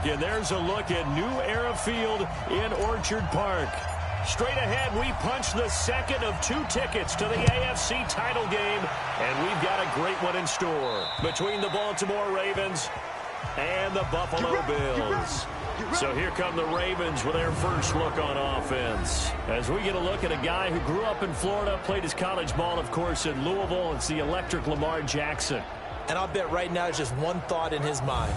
And there's a look at New Era Field in Orchard Park. Straight ahead, we punch the second of 2 tickets to the AFC title game, and we've got a great one in store between the Baltimore Ravens and the Buffalo Bills. So here come the Ravens with their first look on offense. As we get a look at a guy who grew up in Florida, played his college ball, of course, in Louisville. It's the electric Lamar Jackson. And I'll bet right now it's just one thought in his mind.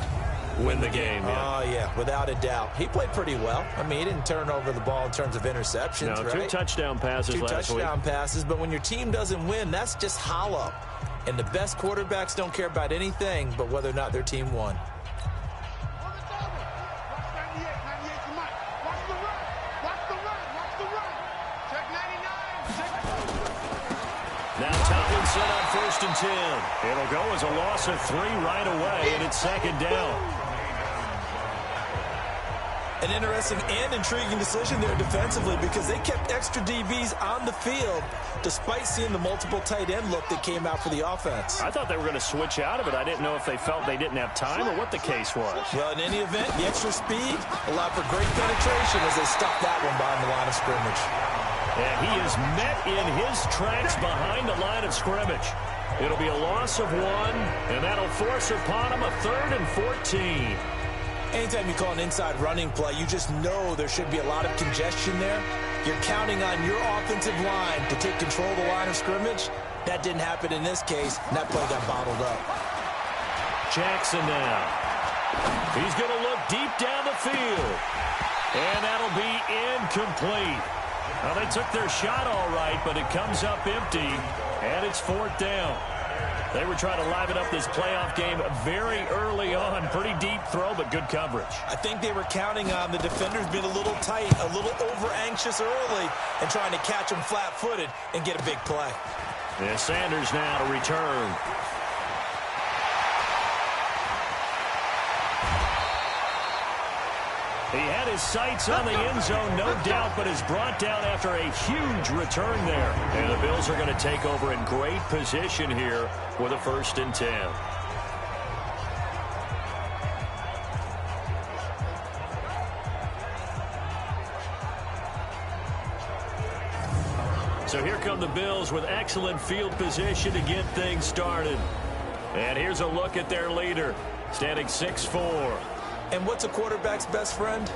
Win the game, yeah. Oh, yeah, without a doubt. He played pretty well. I mean, he didn't turn over the ball in terms of interceptions, no, right? 2 touchdown passes last week. 2 touchdown passes, but when your team doesn't win, that's just hollow. And the best quarterbacks don't care about anything but whether or not their team won. Now Tomlinson on 1st and 10. It'll go as a loss of 3 right away, and it's 2nd down. An interesting and intriguing decision there defensively because they kept extra DBs on the field despite seeing the multiple tight end look that came out for the offense. I thought they were going to switch out of it. I didn't know if they felt they didn't have time or what the case was. Well, in any event, the extra speed allowed for great penetration as they stopped that one behind the line of scrimmage. And he is met in his tracks behind the line of scrimmage. It'll be a loss of 1, and that'll force upon him a 3rd and 14. Anytime you call an inside running play, you just know there should be a lot of congestion there. You're counting on your offensive line to take control of the line of scrimmage. That didn't happen in this case, and that play got bottled up. Jackson now. He's going to look deep down the field. And that'll be incomplete. Well, they took their shot all right, but it comes up empty, and it's 4th down. They were trying to liven up this playoff game very early on. Pretty deep throw, but good coverage. I think they were counting on the defenders being a little tight, a little over-anxious early, and trying to catch them flat-footed and get a big play. And Sanders now to return. He had his sights on the end zone, no doubt, but is brought down after a huge return there. And the Bills are going to take over in great position here with a 1st and 10. So here come the Bills with excellent field position to get things started. And here's a look at their leader, standing 6'4". And what's a quarterback's best friend?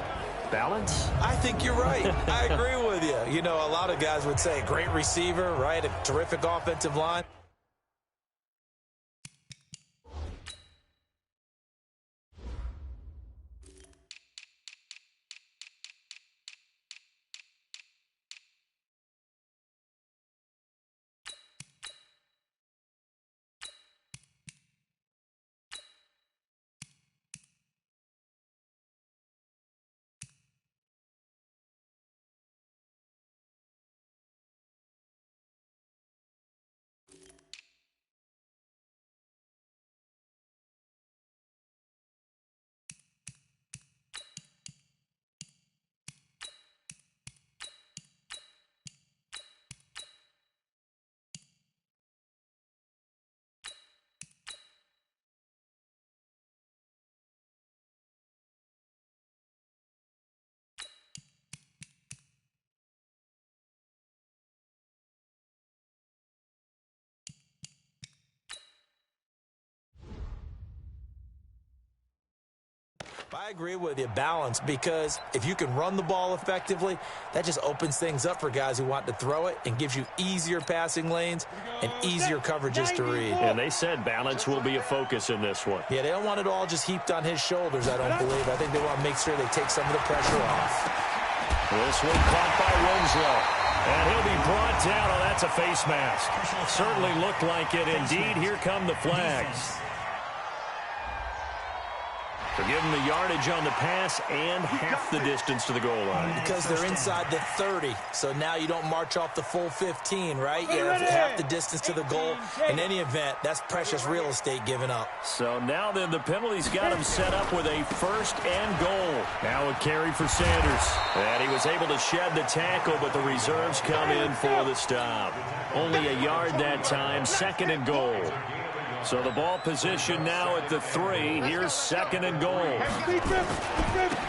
Balance? I think you're right. I agree with you. You know, a lot of guys would say great receiver, right? A terrific offensive line. I agree with you, balance, because if you can run the ball effectively, that just opens things up for guys who want to throw it and gives you easier passing lanes and easier coverages to read. And they said balance will be a focus in this one. Yeah, they don't want it all just heaped on his shoulders, I don't believe. I think they want to make sure they take some of the pressure off. This one caught by Winslow. And he'll be brought down. Oh, that's a face mask. Certainly looked like it. Indeed, here come the flags. So give them the yardage on the pass and half the distance to the goal line. Because they're inside the 30, so now you don't march off the full 15, right? You have half the distance to the goal. In any event, that's precious real estate given up. So now then, the penalty's got him set up with a 1st and goal. Now a carry for Sanders. And he was able to shed the tackle, but the reserves come in for the stop. Only a yard that time, 2nd and goal. So the ball position now at the 3. Here's 2nd and goal.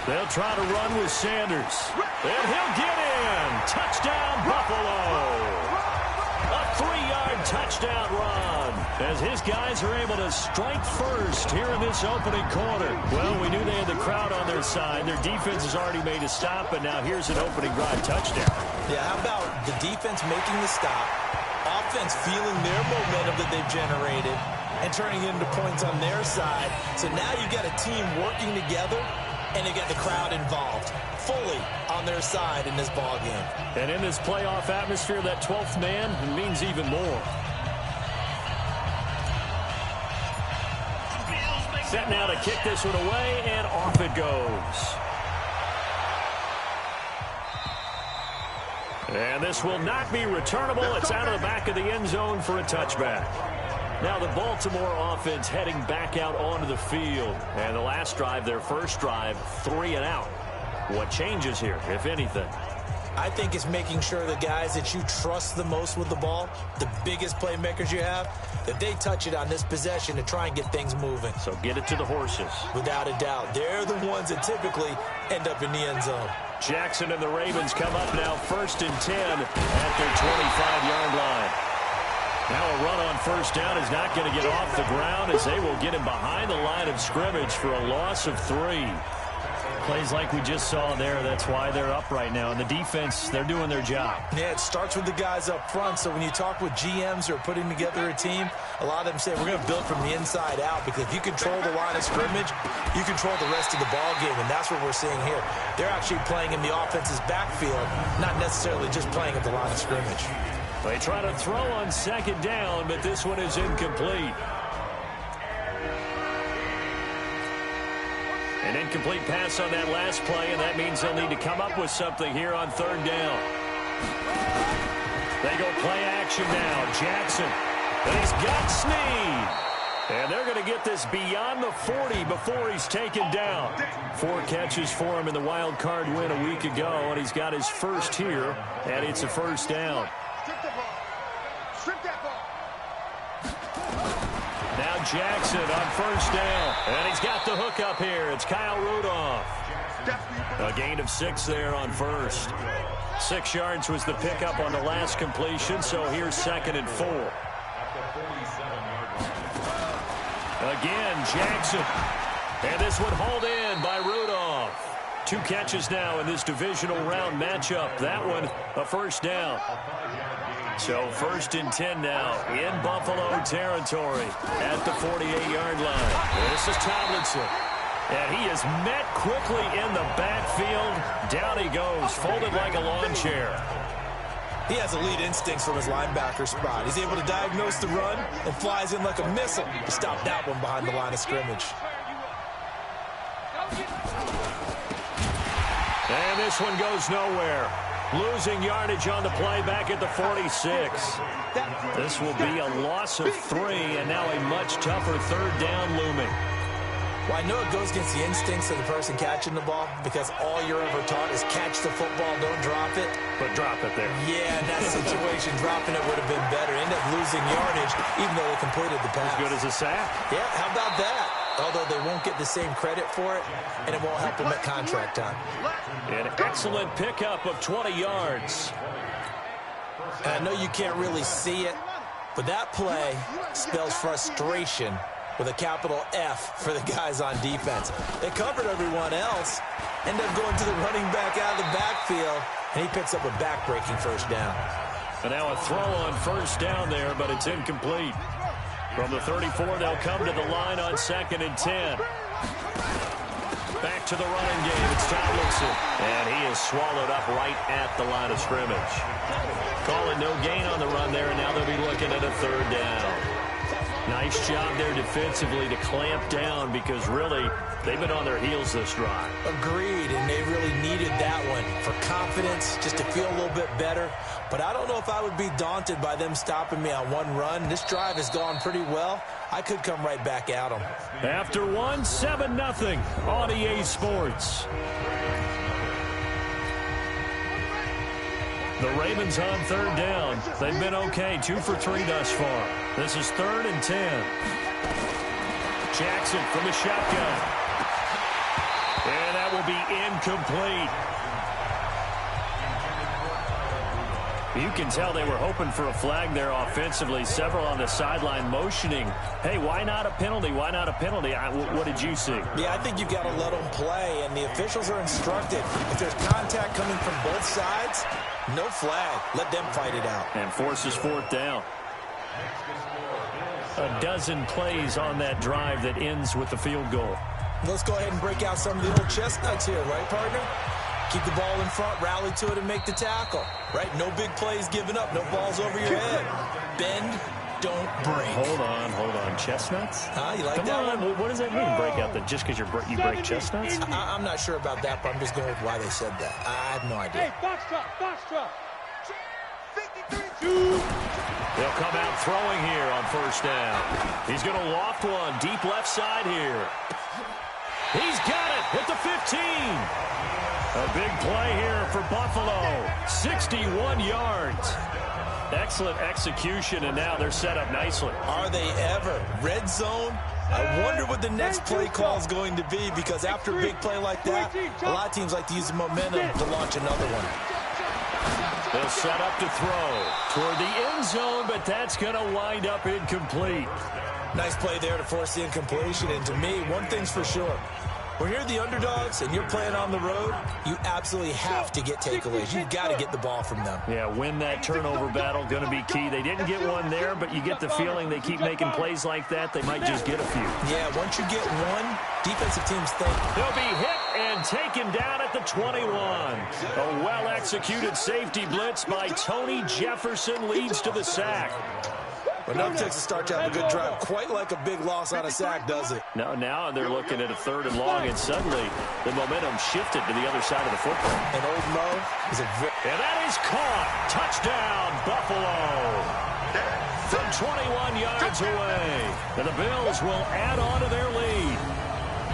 They'll try to run with Sanders. And he'll get in. Touchdown, Buffalo. A 3-yard touchdown run as his guys are able to strike first here in this opening quarter. Well, we knew they had the crowd on their side. Their defense has already made a stop, and now here's an opening drive touchdown. Yeah, how about the defense making the stop, offense feeling their momentum that they've generated, and turning it into points on their side. So now you've got a team working together, and they've got the crowd involved fully on their side in this ball game. And in this playoff atmosphere, that 12th man means even more. Set now to kick this one away, and off it goes. And this will not be returnable. It's out of the back of the end zone for a touchback. Now the Baltimore offense heading back out onto the field. And the last drive, their first drive, 3 and out. What changes here, if anything? I think it's making sure the guys that you trust the most with the ball, the biggest playmakers you have, that they touch it on this possession to try and get things moving. So get it to the horses. Without a doubt. They're the ones that typically end up in the end zone. Jackson and the Ravens come up now 1st and 10 at their 25-yard line. Now a run on first down is not going to get off the ground as they will get him behind the line of scrimmage for a loss of 3. Plays like we just saw there. That's why they're up right now. And the defense, they're doing their job. Yeah, it starts with the guys up front. So when you talk with GMs who are putting together a team, a lot of them say we're going to build from the inside out, because if you control the line of scrimmage, you control the rest of the ball game, and that's what we're seeing here. They're actually playing in the offense's backfield, not necessarily just playing at the line of scrimmage. They try to throw on 2nd down, but this one is incomplete. An incomplete pass on that last play, and that means they'll need to come up with something here on 3rd down. They go play action now. Jackson. And he's got Snead. And they're going to get this beyond the 40 before he's taken down. 4 catches for him in the wild card win a week ago, and he's got his first here, and it's a 1st down. Now Jackson on 1st down. And he's got the hook up here. It's Kyle Rudolph. A gain of 6 there on 1st. 6 yards was the pickup on the last completion, so here's 2nd and 4. Again, Jackson. And this one hauled in by Rudolph. 2 catches now in this divisional round matchup. That one a 1st down. So 1st and 10 now in Buffalo territory at the 48-yard line. This is Tomlinson. And he is met quickly in the backfield. Down he goes, folded like a lawn chair. He has elite instincts from his linebacker spot. He's able to diagnose the run and flies in like a missile to stop that one behind the line of scrimmage. And this one goes nowhere. Losing yardage on the play back at the 46. This will be a loss of 3, and now a much tougher 3rd down looming. Well, I know it goes against the instincts of the person catching the ball, because all you're ever taught is catch the football, don't drop it. But drop it there. Yeah, in that situation, dropping it would have been better. End up losing yardage, even though they completed the pass. As good as a sack. Yeah, how about that? Although they won't get the same credit for it, and it won't help them at contract time. An excellent pickup of 20 yards. And I know you can't really see it, but that play spells frustration with a capital F for the guys on defense. They covered everyone else, end up going to the running back out of the backfield, and he picks up a back-breaking 1st down. And now a throw on 1st down there, but it's incomplete. From the 34, they'll come to the line on 2nd and 10. Back to the running game. It's Tomlinson. And he is swallowed up right at the line of scrimmage. Calling no gain on the run there, and now they'll be looking at a 3rd down. Nice job there defensively to clamp down, because really, they've been on their heels this drive. Agreed, and they really needed that one for confidence, just to feel a little bit better. But I don't know if I would be daunted by them stopping me on one run. This drive has gone pretty well. I could come right back at them. After one, 7-0 on EA Sports. The Ravens on 3rd down. They've been okay, 2 for 3 thus far. This is 3rd and 10. Jackson from the shotgun. And that will be incomplete. You can tell they were hoping for a flag there offensively. Several on the sideline motioning, hey, why not a penalty? Why not a penalty? What did you see? Yeah, I think you've got to let them play, and the officials are instructed. If there's contact coming from both sides, no flag. Let them fight it out. And forces fourth down. A dozen plays on that drive that ends with the field goal. Let's go ahead and break out some of the old chestnuts here, right, partner? Keep the ball in front, rally to it, and make the tackle. Right? No big plays given up. No balls over your head. Bend, don't break. Hold on. Chestnuts? You like Come that on. one? What does that mean, break out? Just because you break chestnuts? I'm not sure about that, but I'm just going with why they said that. I have no idea. Hey, box truck. 53-2. They'll come out throwing here on first down. He's going to loft one deep left side here. He's got it at the 15. A big play here for Buffalo. 61 yards. Excellent execution, and now they're set up nicely. Are they ever? Red zone? I wonder what the next play call is going to be, because after a big play like that, a lot of teams like to use the momentum to launch another one. They'll set up to throw toward the end zone, but that's going to wind up incomplete. Nice play there to force the incompletion, and to me, one thing's for sure. When you're the underdogs and you're playing on the road, you absolutely have to get takeaways. You've got to get the ball from them. Yeah, win that turnover battle, going to be key. They didn't get one there, but you get the feeling they keep making plays like that, they might just get a few. Yeah, once you get one, defensive teams think. They'll be hit and taken down at the 21. A well-executed safety blitz by Tony Jefferson leads to the sack. But now it takes a start to have a good drive. Quite like a big loss on a sack, does it? Now they're looking at a 3rd and long, and suddenly the momentum shifted to the other side of the football. And old Mo is a very... And that is caught. Touchdown, Buffalo. From 21 yards away. And the Bills will add on to their lead.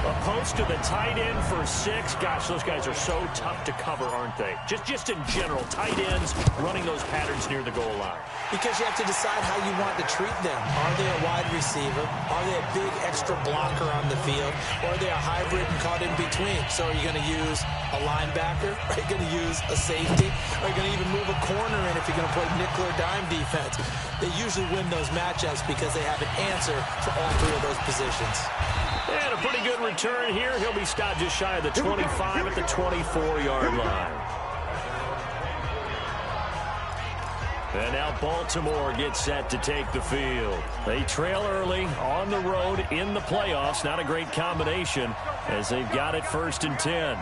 A post to the tight end for 6. Gosh, those guys are so tough to cover, aren't they? Just in general, tight ends running those patterns near the goal line. Because you have to decide how you want to treat them. Are they a wide receiver? Are they a big extra blocker on the field? Or are they a hybrid and caught in between? So are you going to use a linebacker? Are you going to use a safety? Are you going to even move a corner in if you're going to play nickel or dime defense? They usually win those matchups because they have an answer for all 3 of those positions. And a pretty good return here. He'll be stopped just shy of the 25 at the 24-yard line. And now Baltimore gets set to take the field. They trail early on the road in the playoffs. Not a great combination as they've got it 1st and 10.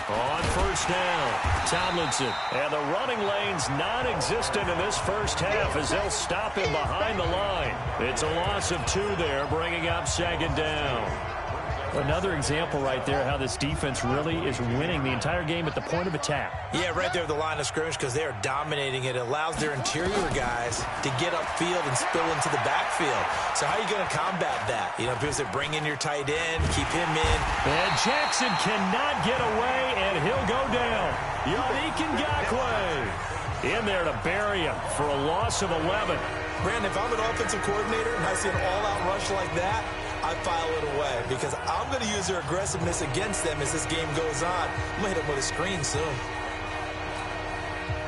On first down, Tomlinson. And the running lane's non-existent in this first half as they'll stop him behind the line. It's a loss of 2 there, bringing up 2nd down. Another example right there how this defense really is winning the entire game at the point of attack. Yeah, right there at the line of scrimmage because they are dominating it. It allows their interior guys to get upfield and spill into the backfield. So how are you going to combat that? You know, people say bring in your tight end, keep him in. And Jackson cannot get away, and he'll go down. Yannick Ngakoue in there to bury him for a loss of 11. Brandon, if I'm an offensive coordinator and I see an all-out rush like that, I file it away because I'm going to use their aggressiveness against them as this game goes on. I'm going to hit them with a screen soon.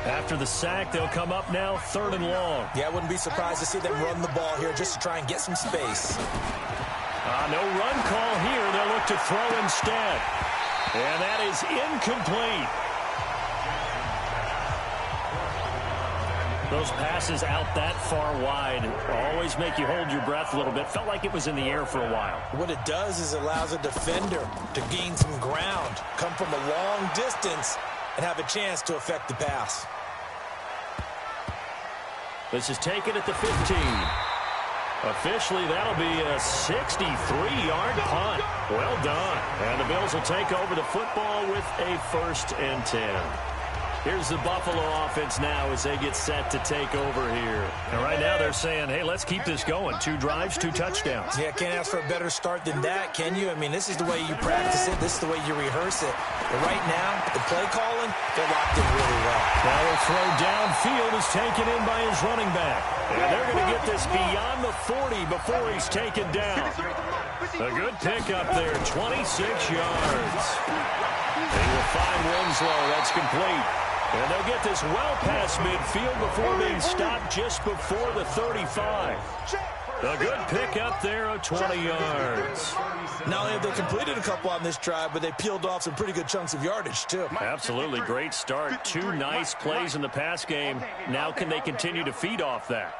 After the sack, they'll come up now 3rd and long. Yeah, I wouldn't be surprised to see them run the ball here just to try and get some space. No run call here. They'll look to throw instead. And that is incomplete. Those passes out that far wide always make you hold your breath a little bit. Felt like it was in the air for a while. What it does is it allows a defender to gain some ground, come from a long distance, and have a chance to affect the pass. This is taken at the 15. Officially, that'll be a 63-yard punt. Well done. And the Bills will take over the football with a 1st and 10. Here's the Buffalo offense now as they get set to take over here. And right now they're saying, hey, let's keep this going. 2 drives, 2 touchdowns. Yeah, can't ask for a better start than that, can you? I mean, this is the way you practice it. This is the way you rehearse it. But right now, the play calling, they're locked in really well. Now the throw downfield is taken in by his running back. And they're going to get this beyond the 40 before he's taken down. A good pickup there, 26 yards. They will find Winslow. That's complete. And they'll get this well past midfield before being stopped just before the 35. A good pickup there of 20 yards. Not only have they completed a couple on this drive, but they peeled off some pretty good chunks of yardage, too. Absolutely great start. 2 nice plays in the pass game. Now can they continue to feed off that?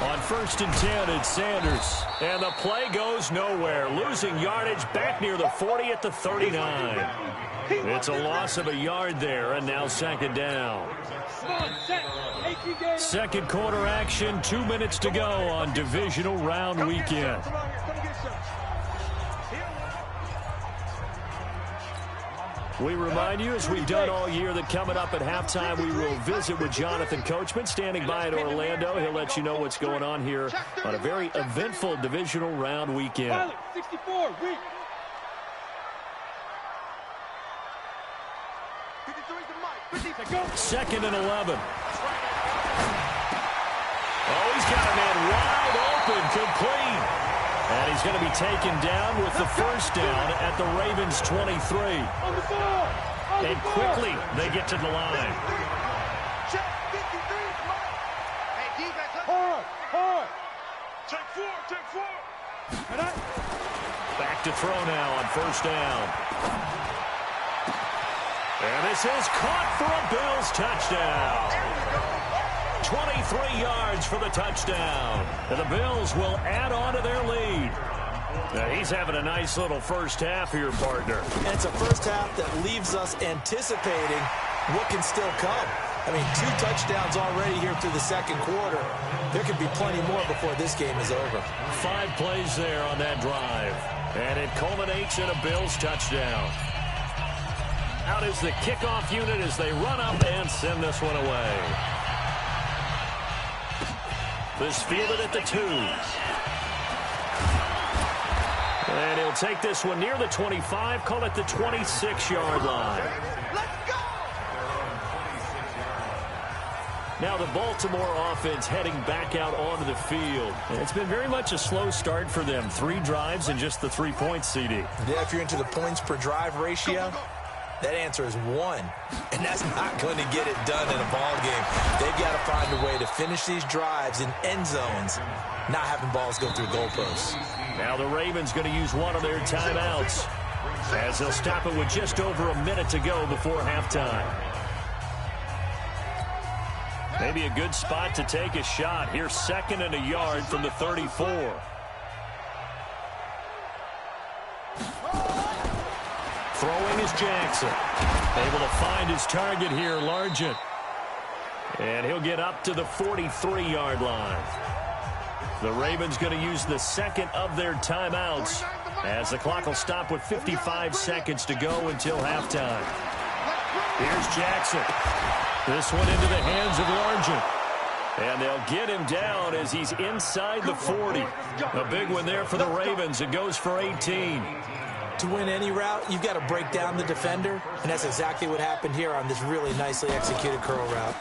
On 1st and 10, it's Sanders. And the play goes nowhere. Losing yardage back near the 40 at the 39. It's a loss of a yard there, and now 2nd down. Second quarter action, 2 minutes to go on divisional round weekend. We remind you, as we've done all year, that coming up at halftime, we will visit with Jonathan Coachman, standing by in Orlando. He'll let you know what's going on here on a very eventful divisional round weekend. 64, weak. 2nd and 11. Oh, he's got a man wide open, complete. And he's going to be taken down with the 1st down at the Ravens' 23. And quickly, they get to the line. Hard. Take 4. Back to throw now on 1st down. And this is caught for a Bills touchdown. 23 yards for the touchdown. And the Bills will add on to their lead. Now he's having a nice little first half here, partner. And it's a first half that leaves us anticipating what can still come. I mean, 2 touchdowns already here through the 2nd quarter. There could be plenty more before this game is over. 5 plays there on that drive. And it culminates in a Bills touchdown. Out is the kickoff unit as they run up and send this one away. This fielded at the 2. And he'll take this one near the 25, call it the 26-yard line. Now the Baltimore offense heading back out onto the field. It's been very much a slow start for them. 3 drives and just the 3 points, CD. Yeah, if you're into the points per drive ratio, that answer is 1. And that's not going to get it done in a ball game. They've got to find a way to finish these drives in end zones, not having balls go through goalposts. Now the Ravens going to use one of their timeouts as they'll stop it with just over a minute to go before halftime. Maybe a good spot to take a shot. Here's 2nd and a yard from the 34. Throwing is Jackson. Able to find his target here, Largent. And he'll get up to the 43-yard line. The Ravens going to use the 2nd of their timeouts as the clock will stop with 55 seconds to go until halftime. Here's Jackson. This one into the hands of Largent. And they'll get him down as he's inside the 40. A big one there for the Ravens. It goes for 18. To win any route, you've got to break down the defender, and that's exactly what happened here on this really nicely executed curl route.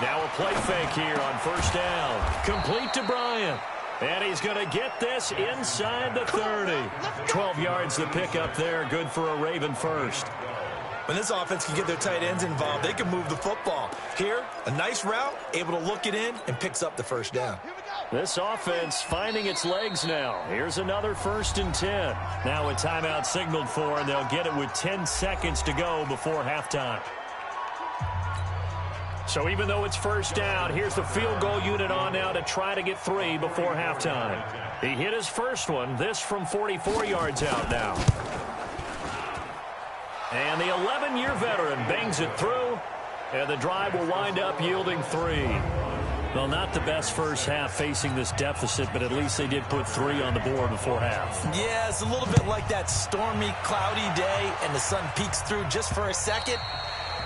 Now a play fake here on 1st down. Complete to Bryant. And he's going to get this inside the 30. 12 yards to pick up there. Good for a Raven first. When this offense can get their tight ends involved, they can move the football. Here, a nice route, able to look it in, and picks up the 1st down. This offense finding its legs now. Here's another 1st and 10. Now a timeout signaled for, and they'll get it with 10 seconds to go before halftime. So even though it's 1st down, here's the field goal unit on now to try to get 3 before halftime. He hit his first one, this from 44 yards out now. And the 11-year veteran bangs it through, and the drive will wind up yielding 3. Well, not the best first half facing this deficit, but at least they did put 3 on the board before half. Yeah, it's a little bit like that stormy, cloudy day, and the sun peeks through just for a second.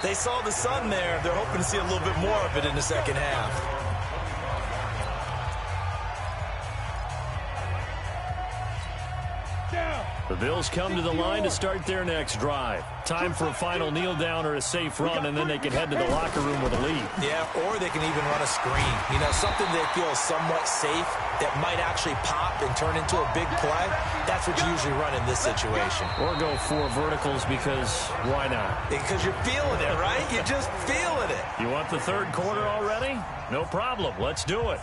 They saw the sun there. They're hoping to see a little bit more of it in the second half. The Bills come to the line to start their next drive. Time for a final kneel down or a safe run, and then they can head to the locker room with a lead. Yeah, or they can even run a screen. You know, something they feel is somewhat safe that might actually pop and turn into a big play. That's what you usually run in this situation. Or go 4 verticals because why not? Because you're feeling it, right? You're just feeling it. You want the third quarter already? No problem. Let's do it.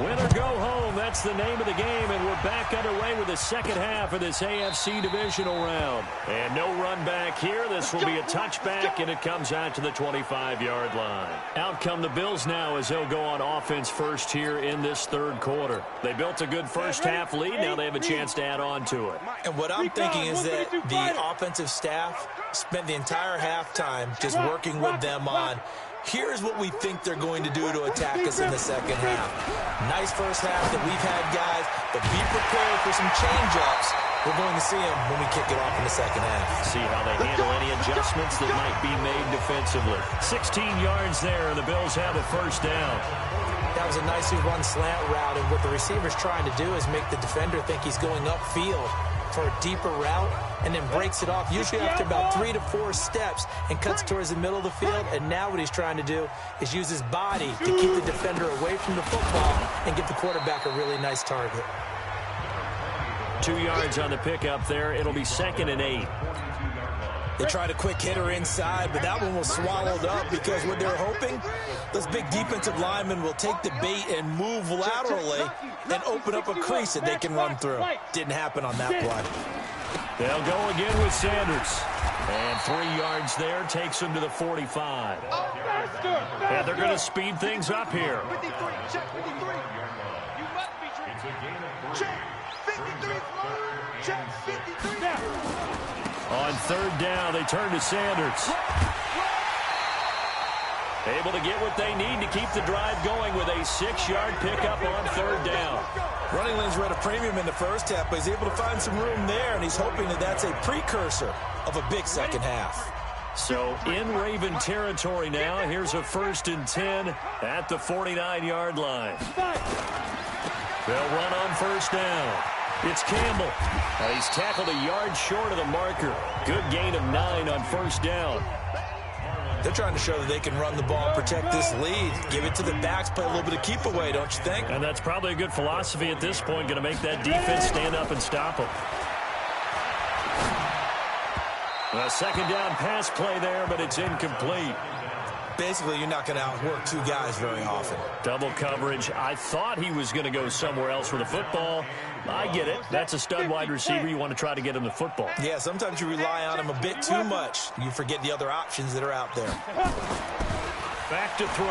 Win or go home, that's the name of the game, and we're back underway with the second half of this AFC divisional round. And no run back here. This will be a touchback, and it comes out to the 25-yard line. Out come the Bills now as they'll go on offense first here in this third quarter. They built a good first half lead. Now they have a chance to add on to it. And what I'm thinking is that the offensive staff spent the entire halftime just working with them on here's what we think they're going to do to attack us in the second half. Nice first half that we've had, guys, but be prepared for some change-ups. We're going to see them when we kick it off in the second half. See how they handle any adjustments that might be made defensively. 16 yards there, and the Bills have a first down. That was a nicely run slant route, and what the receiver's trying to do is make the defender think he's going upfield for a deeper route, and then breaks it off, usually after about 3 to 4 steps, and cuts towards the middle of the field. And now what he's trying to do is use his body to keep the defender away from the football and give the quarterback a really nice target. 2 yards on the pickup there. It'll be 2nd and 8. They tried a quick hitter inside, but that one was swallowed up because what they're hoping, those big defensive linemen will take the bait and move laterally and open up a crease that they can run through. Didn't happen on that play. They'll go again with Sanders. And 3 yards there takes them to the 45. And they're going to speed things up here. On third down, they turn to Sanders. Able to get what they need to keep the drive going with a 6-yard pickup on third down. Running lanes were at a premium in the first half, but he's able to find some room there, and he's hoping that that's a precursor of a big second half. So in Raven territory now, here's a 1st and 10 at the 49-yard line. They'll run on first down. It's Campbell. He's tackled a yard short of the marker. Good gain of 9 on first down. They're trying to show that they can run the ball and protect this lead. Give it to the backs, play a little bit of keep away, don't you think? And that's probably a good philosophy at this point, going to make that defense stand up and stop them. A second down pass play there, but it's incomplete. Basically, you're not going to outwork 2 guys very often. Double coverage. I thought he was going to go somewhere else with the football. I get it. That's a stud wide receiver. You want to try to get him the football. Yeah, sometimes you rely on him a bit too much. You forget the other options that are out there. Back to throw.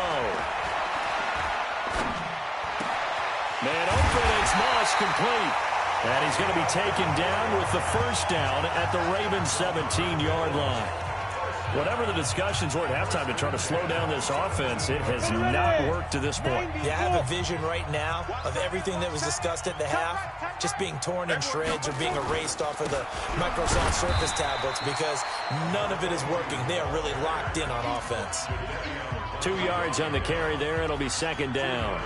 Man open. It's Moss complete. And he's going to be taken down with the first down at the Ravens' 17-yard line. Whatever the discussions were at halftime to try to slow down this offense, it has not worked to this point. Yeah, I have a vision right now of everything that was discussed at the half just being torn in shreds or being erased off of the Microsoft Surface tablets because none of it is working. They are really locked in on offense. 2 yards on the carry there. It'll be 2nd down.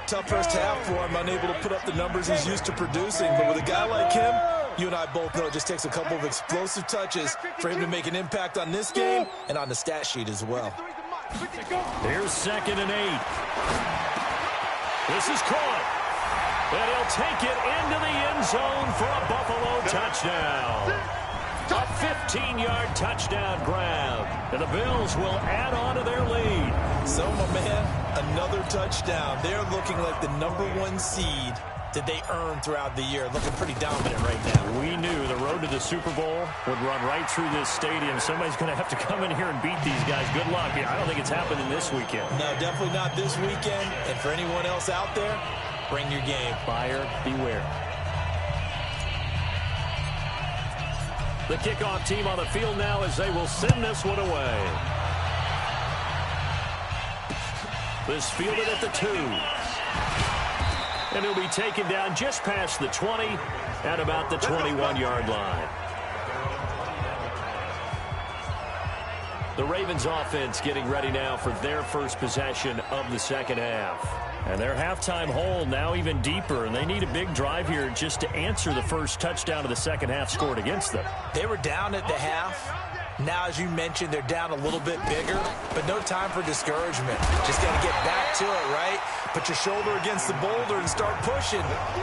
Tough first half for him, unable to put up the numbers he's used to producing. But with a guy like him, you and I both know it just takes a couple of explosive touches for him to make an impact on this game and on the stat sheet as well. Here's 2nd and 8. This is caught. And he'll take it into the end zone for a Buffalo touchdown. A 15-yard touchdown grab. And the Bills will add on to their lead. So, my man, another touchdown. They're looking like the #1 seed that they earned throughout the year. Looking pretty dominant right now. We knew the road to the Super Bowl would run right through this stadium. Somebody's going to have to come in here and beat these guys. Good luck. I don't think it's happening this weekend. No, definitely not this weekend. And for anyone else out there, bring your game. Buyer beware. The kickoff team on the field now as they will send this one away. This fielded at the 2. And he'll be taken down just past the 20 at about the 21-yard line. The Ravens offense getting ready now for their first possession of the second half. And their halftime hole now even deeper, and they need a big drive here just to answer the first touchdown of the second half scored against them. They were down at the half. Now, as you mentioned, they're down a little bit bigger, but no time for discouragement. Just got to get back to it, right? Put your shoulder against the boulder and start pushing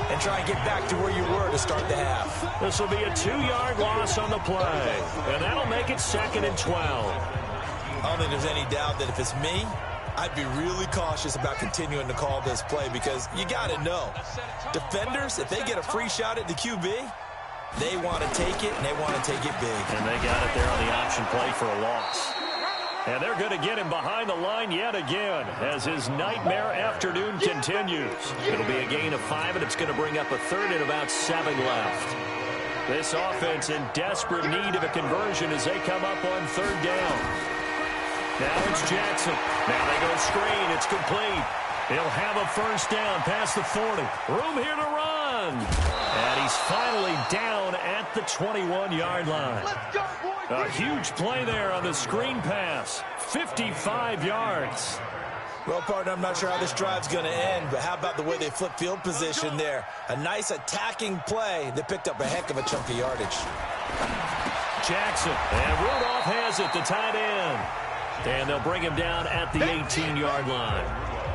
and try and get back to where you were to start the half. This will be a 2-yard loss on the play, and that'll make it 2nd and 12. I don't think there's any doubt that if it's me, I'd be really cautious about continuing to call this play because you got to know, defenders, if they get a free shot at the QB, they want to take it, and they want to take it big. And they got it there on the option play for a loss. And they're going to get him behind the line yet again as his nightmare afternoon continues. It'll be a gain of 5, and it's going to bring up a 3rd and about 7 left. This offense in desperate need of a conversion as they come up on 3rd down. Now it's Jackson. Now they go screen. It's complete. He'll have a first down past the 40. Room here to run. And he's finally down at the 21-yard line. A huge play there on the screen pass. 55 yards. Well, partner, I'm not sure how this drive's going to end, but how about the way they flip field position there? A nice attacking play that picked up a heck of a chunk of yardage. Jackson. And Rudolph has it, the tight end. And they'll bring him down at the 18-yard line.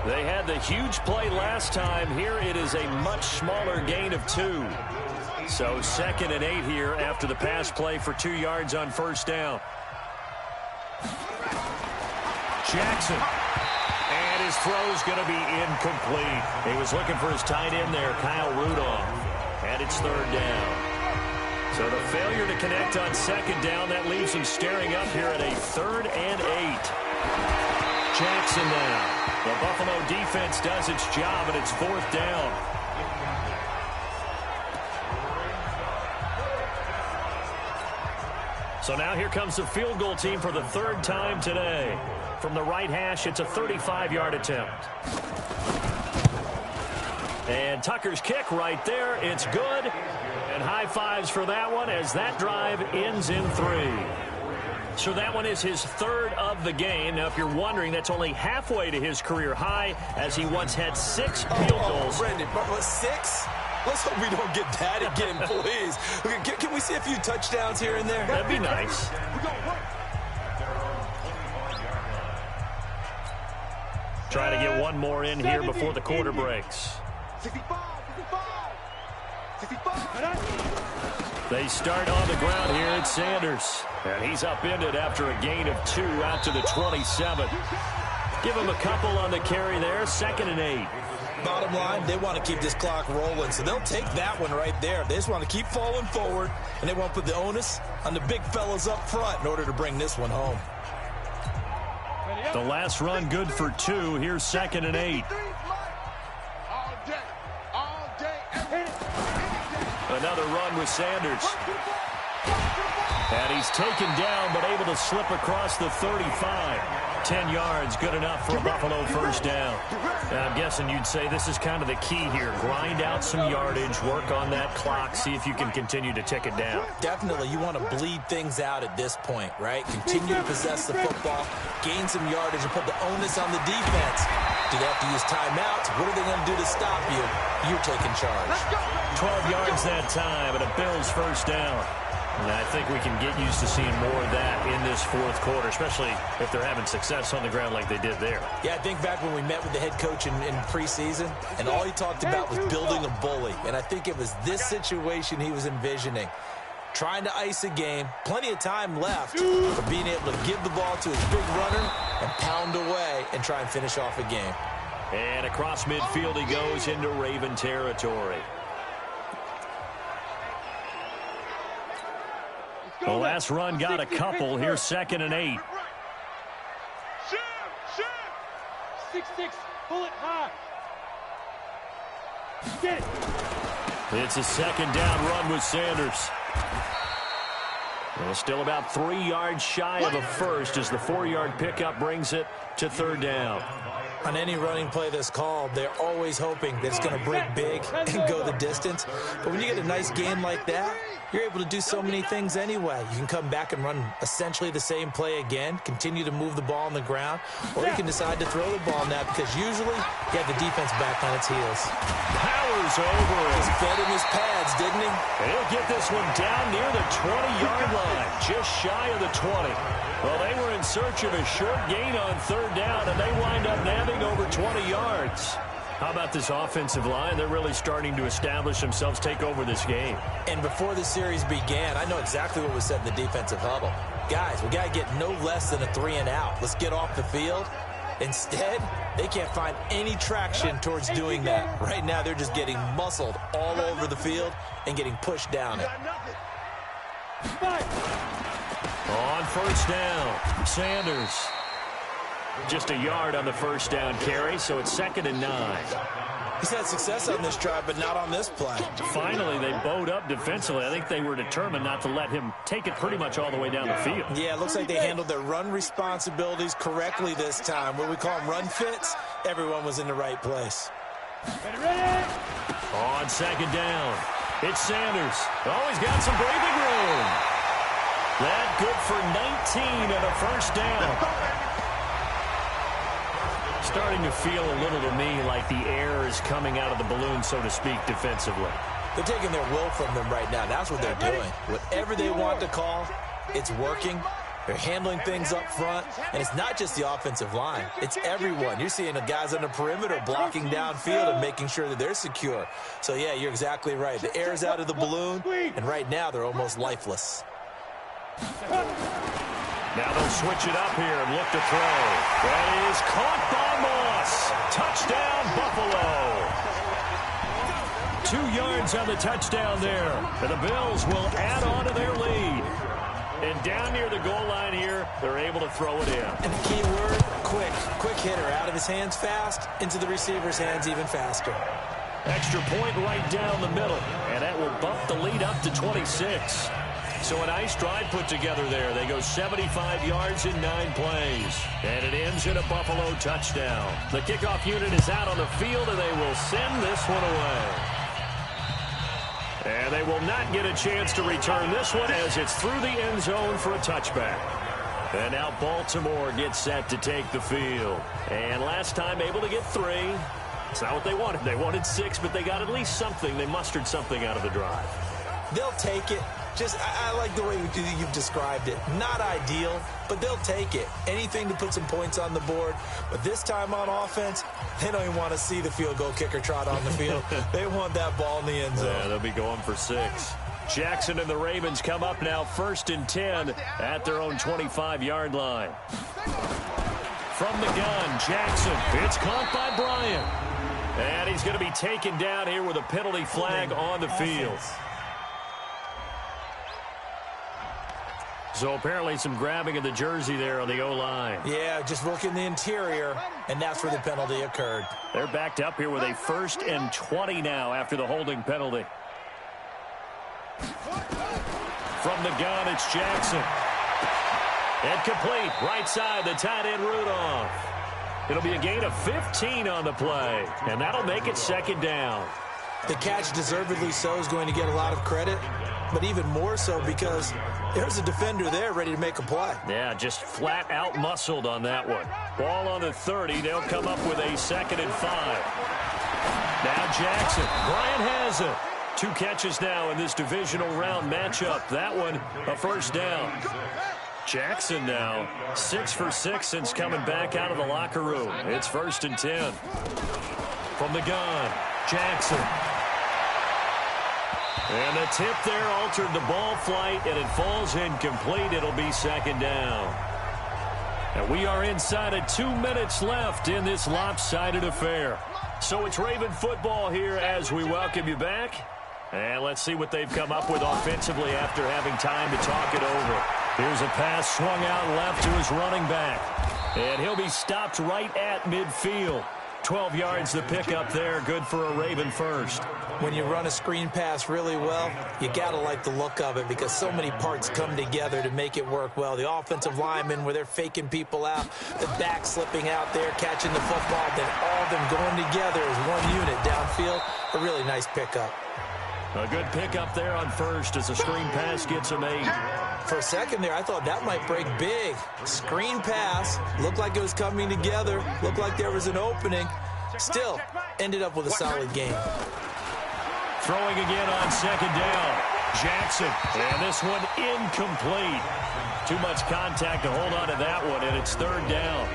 They had the huge play last time. Here it is a much smaller gain of 2. So 2nd and 8 here after the pass play for 2 yards on first down. Jackson. And his throw's going to be incomplete. He was looking for his tight end there, Kyle Rudolph. And it's 3rd down. So the failure to connect on 2nd down, that leaves him staring up here at a 3rd and 8. Jackson now. The Buffalo defense does its job, and it's 4th down. So now here comes the field goal team for the 3rd time today. From the right hash, it's a 35-yard attempt. And Tucker's kick right there. It's good. And high fives for that one as that drive ends in 3. So that one is his 3rd of the game. Now, if you're wondering, that's only halfway to his career high as he once had 6 field goals. Brendan, but 6? Let's hope we don't get that again, please. Can we see a few touchdowns here and there? That'd be nice. Trying to get one more in here before the quarter breaks. 65. They start on the ground here. It's Sanders. And he's upended after a gain of 2 out to the 27. Give him a couple on the carry there. 2nd and 8. Bottom line, they want to keep this clock rolling, so they'll take that one right there. They just want to keep falling forward, and they want to put the onus on the big fellas up front in order to bring this one home. The last run good for 2. Here's 2nd and 8. Another run with Sanders. And he's taken down, but able to slip across the 35. 10 yards, good enough for a Buffalo first down. And I'm guessing you'd say this is kind of the key here. Grind out some yardage, work on that clock, see if you can continue to tick it down. Definitely, you want to bleed things out at this point, right? Continue to possess the football, gain some yardage, and put the onus on the defense. Do they have to use timeouts? What are they going to do to stop you? You're taking charge. 12 yards that time, and a Bills first down. And I think we can get used to seeing more of that in this 4th quarter, especially if they're having success on the ground like they did there. Yeah, I think back when we met with the head coach in preseason, and all he talked about was building a bully. And I think it was this situation he was envisioning. Trying to ice a game, plenty of time left, but being able to give the ball to his big runner and pound away and try and finish off a game. And across midfield he goes into Raven territory. The last run got a couple. Here's 2nd and 8. 6-6, pull it high. Get it. It's a 2nd down run with Sanders. Well, still about 3 yards shy of a first as the 4-yard pickup brings it to 3rd down. On any running play that's called, they're always hoping that it's going to break big and go the distance. But when you get a nice game like that, you're able to do so many things anyway. You can come back and run essentially the same play again, continue to move the ball on the ground, or you can decide to throw the ball now because usually you have the defense back on its heels. Powers over it. Just fed in his pads, didn't he? And he'll get this one down near the 20-yard line, just shy of the 20. Well, they were in search of a short gain on third down, and they wind up nabbing over 20 yards. How about this offensive line? They're really starting to establish themselves, take over this game. And before the series began, I know exactly what was said in the defensive huddle. Guys, we got to get no less than a 3-and-out. Let's get off the field. Instead, they can't find any traction towards doing that. Right now, they're just getting muscled all over the field and getting pushed down it. On first down, Sanders. Just a yard on the first down carry, so it's 2nd and 9. He's had success on this drive, but not on this play. Finally, they bowed up defensively. I think they were determined not to let him take it pretty much all the way down the field. Yeah, it looks like they handled their run responsibilities correctly this time. What we call them run fits, everyone was in the right place. On 2nd down, it's Sanders. Oh, he's got some breathing room. That good for 19 and a first down. Starting to feel a little to me like the air is coming out of the balloon, so to speak, defensively. They're taking their will from them right now. That's what they're doing. Whatever they want to call, it's working. They're handling things up front, and it's not just the offensive line. It's everyone. You're seeing the guys on the perimeter blocking downfield and making sure that they're secure. So, yeah, you're exactly right. The air's out of the balloon, and right now they're almost lifeless. Now they'll switch it up here and look to throw. That is caught by Moss. Touchdown, Buffalo. 2 yards on the touchdown there. And the Bills will add on to their lead. And down near the goal line here, they're able to throw it in. And the key word, quick. Quick hitter. Out of his hands fast, into the receiver's hands even faster. Extra point right down the middle. And that will bump the lead up to 26. So a nice drive put together there. They go 75 yards in 9 plays. And it ends in a Buffalo touchdown. The kickoff unit is out on the field, and they will send this one away. And they will not get a chance to return this one as it's through the end zone for a touchback. And now Baltimore gets set to take the field. And last time able to get 3. It's not what they wanted. They wanted 6, but they got at least something. They mustered something out of the drive. They'll take it. I like the way you've described it. Not ideal, but they'll take it. Anything to put some points on the board. But this time on offense, they don't even want to see the field goal kicker trot on the field. They want that ball in the end zone. Yeah, they'll be going for 6. Jackson and the Ravens come up now 1st and 10 at their own 25-yard line. From the gun, Jackson. It's caught by Bryant. And he's going to be taken down here with a penalty flag on the field. So apparently some grabbing of the jersey there on the O-line. Yeah, just look in the interior, and that's where the penalty occurred. They're backed up here with a 1st and 20 now after the holding penalty. From the gun, it's Jackson. And complete, right side, the tight end Rudolph. It'll be a gain of 15 on the play, and that'll make it 2nd down. The catch, deservedly so, is going to get a lot of credit, but even more so because there's a defender there ready to make a play. Yeah, just flat out muscled on that one. Ball on the 30. They'll come up with a 2nd and 5. Now Jackson. Bryant has it. 2 catches now in this divisional round matchup. That one, a 1st down. Jackson now 6 for 6 since coming back out of the locker room. It's 1st and 10. From the gun, Jackson. And the tip there altered the ball flight, and it falls incomplete. It'll be 2nd down. And we are inside of 2 minutes left in this lopsided affair. So it's Raven football here as we welcome you back. And let's see what they've come up with offensively after having time to talk it over. Here's a pass swung out left to his running back. And he'll be stopped right at midfield. 12 yards the pickup there. Good for a Raven first. When you run a screen pass really well, you got to like the look of it because so many parts come together to make it work well. The offensive linemen, where they're faking people out, the back slipping out there, catching the football, then all of them going together as one unit downfield. A really nice pickup. A good pickup there on first as the screen pass gets him 8. For a second there, I thought that might break big. Screen pass, looked like it was coming together, looked like there was an opening. Still, ended up with a solid game. Throwing again on second down. Jackson, and this one incomplete. Too much contact to hold on to that one, and it's third down.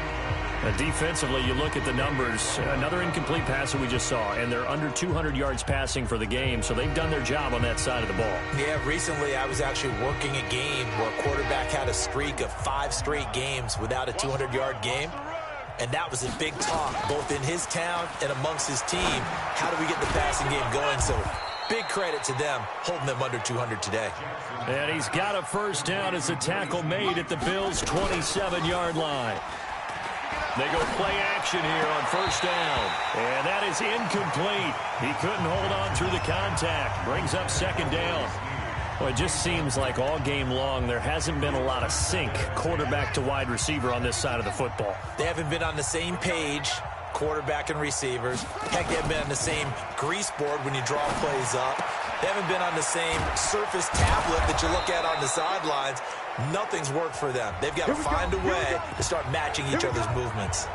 Defensively, you look at the numbers. Another incomplete pass that we just saw, and they're under 200 yards passing for the game, so they've done their job on that side of the ball. Yeah, recently I was actually working a game where a quarterback had a streak of 5 straight games without a 200-yard game, and that was a big talk, both in his town and amongst his team. How do we get the passing game going? So big credit to them, holding them under 200 today. And he's got a first down as a tackle made at the Bills' 27-yard line. They go play action here on first down. And that is incomplete. He couldn't hold on through the contact. Brings up second down. Well, it just seems like all game long there hasn't been a lot of sync quarterback to wide receiver on this side of the football. They haven't been on the same page, quarterback and receivers. Heck, they haven't been on the same grease board when you draw plays up. They haven't been on the same surface tablet that you look at on the sidelines. Nothing's worked for them. They've got to find a way to start matching each other's movements.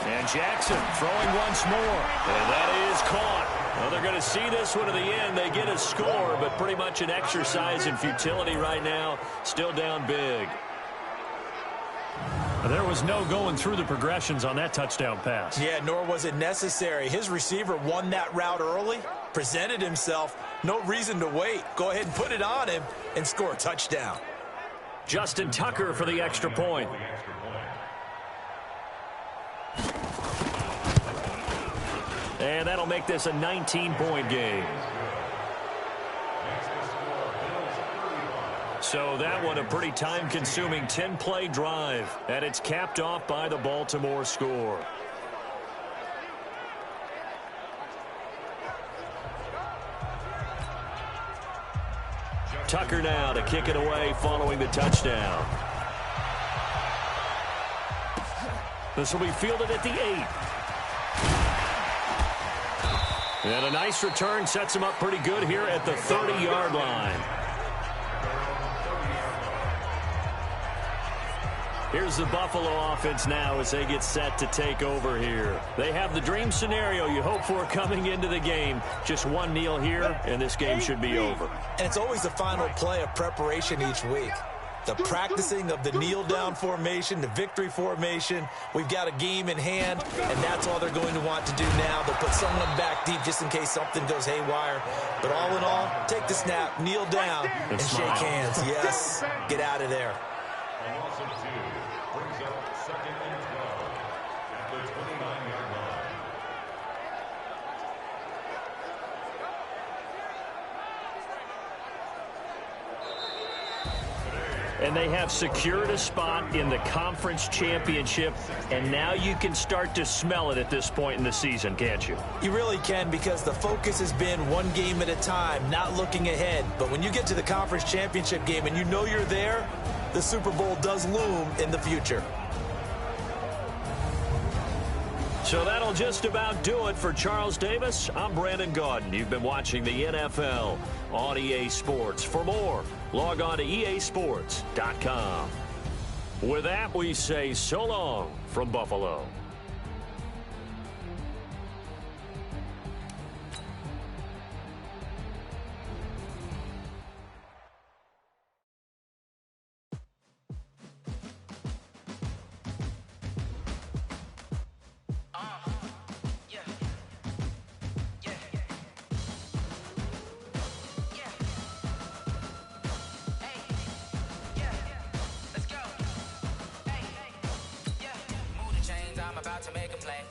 And Jackson throwing once more. And that is caught. Well, they're going to see this one to the end. They get a score, but pretty much an exercise in futility right now. Still down big. There was no going through the progressions on that touchdown pass. Yeah, nor was it necessary. His receiver won that route early, presented himself. No reason to wait. Go ahead and put it on him and score a touchdown. Justin Tucker for the extra point. And that'll make this a 19-point game. So that one a pretty time-consuming 10-play drive. And it's capped off by the Baltimore score. Tucker now to kick it away following the touchdown. This will be fielded at the 8. And a nice return sets him up pretty good here at the 30-yard line. Here's the Buffalo offense now as they get set to take over here. They have the dream scenario you hope for coming into the game. Just one kneel here, and this game should be over. And it's always the final play of preparation each week. The practicing of the kneel-down formation, the victory formation. We've got a game in hand, and that's all they're going to want to do now. They'll put someone back deep just in case something goes haywire. But all in all, take the snap, kneel down, and shake hands. Yes, get out of there. And they have secured a spot in the conference championship, and now you can start to smell it at this point in the season, can't you? You really can, because the focus has been one game at a time, not looking ahead. But when you get to the conference championship game and you know you're there, the Super Bowl does loom in the future. So that'll just about do it for Charles Davis. I'm Brandon Gaudin. You've been watching the NFL on EA Sports. For more, log on to easports.com. With that, we say so long from Buffalo. about to make a play.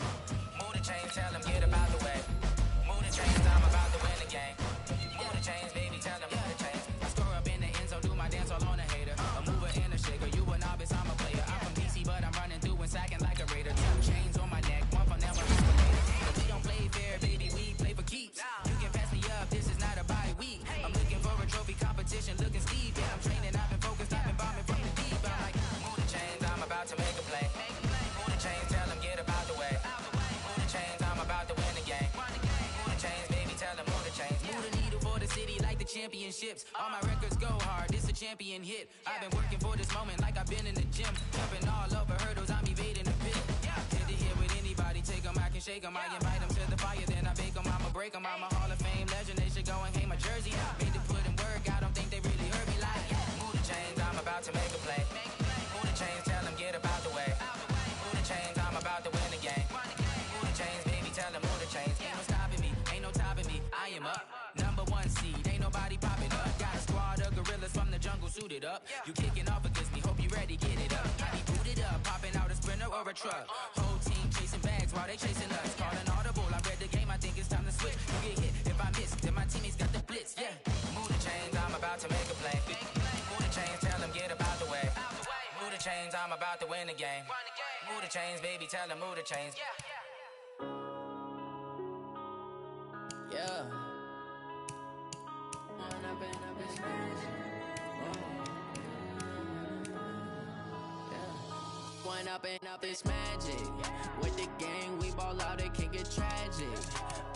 Move the chains, tell them get about the way. Move the chains, I'm about to win the game. Move the chains, baby, tell them move the chains. I score up in the end zone, do my dance all on a hater. A mover and a shaker, you a novice, I'm a player. I'm from DC, but I'm running through and sacking like a raider. 2 chains on my neck, one from them, one from later. But we don't play fair, baby, we play for keeps. You can pass me up, this is not a bye week. I'm looking for a trophy competition, looking steep. Yeah, I'm training, I've been focused, I've been bombing from the deep. I'm like, move the chains, I'm about to make a play. Move the chains, tell them get about the way. Move the chains, I'm about to win the game. Move the chains, baby, tell them move the chains. Move the needle for the city like the championships. All my records go hard, this a champion hit. I've been working for this moment like I've been in the gym. Jumping all over hurdles, I'm evading the pit. Hit to hit with anybody, take them, I can shake them. I invite them to the fire, then I bake them, I'ma break them. I'm a Hall of Fame legend, they should go and hang my jersey. Made to put in work, I don't think they really heard me like, move the chains, I'm about to make a play. Move the chains, tell them get about the way. Move the chains, I'm about to win the game. Move the chains, baby, tell them move the chains. Ain't no stopping me, ain't no topping me, I am up. Number 1 seed, ain't nobody popping up. Got a squad of gorillas from the jungle suited up. You kicking off against me, hope you ready, get it up. I be booted up, popping out a sprinter or a truck. Whole team chasing bags while they chasing us. Calling audible, I read the game, I think it's time to switch. You get hit, if I miss, then my teammates got the blitz, yeah. Move the chains, I'm about to make a play. Move the chains, tell them get about the way. Move the chains, I'm about to win the game. Move the chains, baby, tell them move the chains. Yeah. One up and up is magic. With the gang, we ball out, it can get tragic.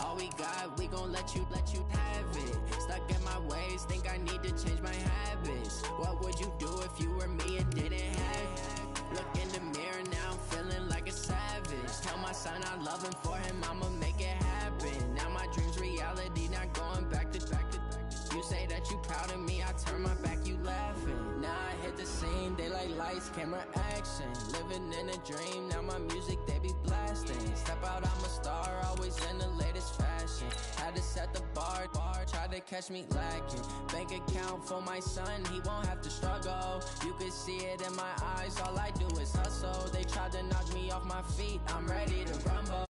All we got, we gon' let you have it. Stuck in my ways, think I need to change my habits. What would you do if you were me and didn't have it? Look in the mirror, now I'm feeling like a savage. Tell my son I love him, for him I'ma make it happen. Now my dream's reality, not going back to. You say that you proud of me, I turn my back, you laughing. Now I hit the scene, they like lights, camera, action. Living in a dream, now my music, they be blasting. Step out, I'm a star, always in the latest fashion. Had to set the bar, try to catch me lacking. Bank account for my son, he won't have to struggle. You can see it in my eyes, all I do is hustle. They tried to knock me off my feet, I'm ready to rumble.